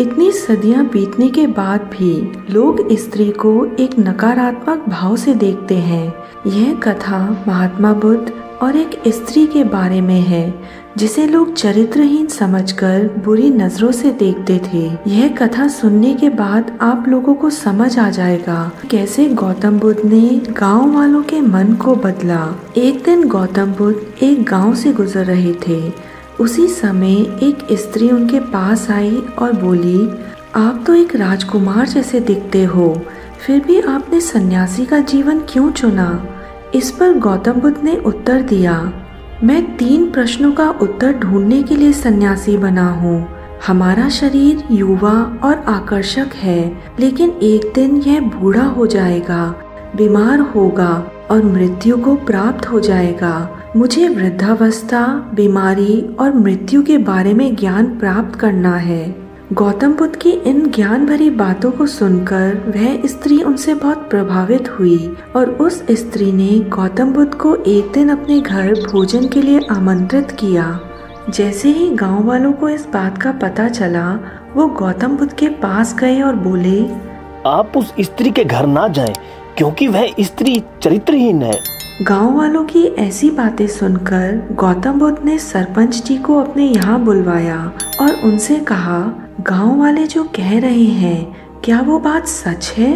इतनी सदियां बीतने के बाद भी लोग स्त्री को एक नकारात्मक भाव से देखते हैं। यह कथा महात्मा बुद्ध और एक स्त्री के बारे में है जिसे लोग चरित्रहीन समझकर बुरी नजरों से देखते थे। यह कथा सुनने के बाद आप लोगों को समझ आ जाएगा कैसे गौतम बुद्ध ने गांव वालों के मन को बदला। एक दिन गौतम बुद्ध एक गांव से गुजर रहे थे। उसी समय एक स्त्री उनके पास आई और बोली, आप तो एक राजकुमार जैसे दिखते हो, फिर भी आपने सन्यासी का जीवन क्यों चुना? इस पर गौतम बुद्ध ने उत्तर दिया, मैं 3 प्रश्नों का उत्तर ढूंढने के लिए सन्यासी बना हूँ। हमारा शरीर युवा और आकर्षक है, लेकिन एक दिन यह बूढ़ा हो जाएगा, बीमार होगा और मृत्यु को प्राप्त हो जाएगा। मुझे वृद्धावस्था, बीमारी और मृत्यु के बारे में ज्ञान प्राप्त करना है। गौतम बुद्ध की इन ज्ञान भरी बातों को सुनकर वह स्त्री उनसे बहुत प्रभावित हुई और उस स्त्री ने गौतम बुद्ध को एक दिन अपने घर भोजन के लिए आमंत्रित किया। जैसे ही गांव वालों को इस बात का पता चला, वो गौतम बुद्ध के पास गए और बोले, आप उस स्त्री के घर ना जाएं, क्योंकि वह स्त्री चरित्रहीन है। गांव वालों की ऐसी बातें सुनकर गौतम बुद्ध ने सरपंच जी को अपने यहाँ बुलवाया और उनसे कहा, गांव वाले जो कह रहे हैं क्या वो बात सच है?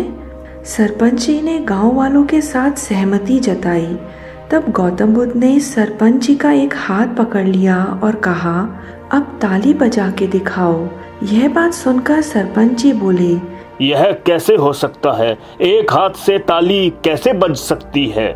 सरपंच जी ने गांव वालों के साथ सहमति जताई। तब गौतम बुद्ध ने सरपंच जी का एक हाथ पकड़ लिया और कहा, अब ताली बजा के दिखाओ। यह बात सुनकर सरपंच जी बोले, यह कैसे हो सकता है? एक हाथ से ताली कैसे बज सकती है?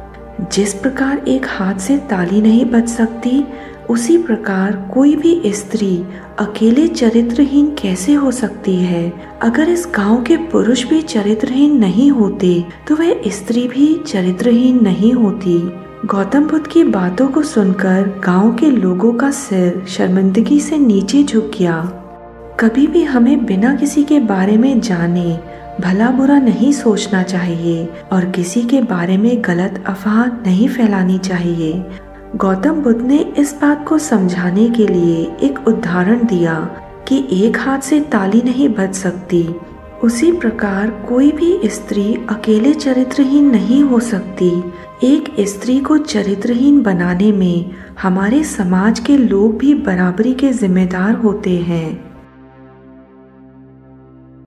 जिस प्रकार एक हाथ से ताली नहीं बज सकती, उसी प्रकार कोई भी स्त्री अकेले चरित्रहीन कैसे हो सकती है? अगर इस गांव के पुरुष भी चरित्रहीन नहीं होते तो वह स्त्री भी चरित्रहीन नहीं होती। गौतम बुद्ध की बातों को सुनकर गांव के लोगों का सिर शर्मिंदगी से नीचे झुक गया। कभी भी हमें बिना किसी के बारे में जाने भला बुरा नहीं सोचना चाहिए और किसी के बारे में गलत अफवाह नहीं फैलानी चाहिए। गौतम बुद्ध ने इस बात को समझाने के लिए एक उदाहरण दिया कि एक हाथ से ताली नहीं बज सकती, उसी प्रकार कोई भी स्त्री अकेले चरित्रहीन नहीं हो सकती। एक स्त्री को चरित्रहीन बनाने में हमारे समाज के लोग भी बराबरी के जिम्मेदार होते हैं।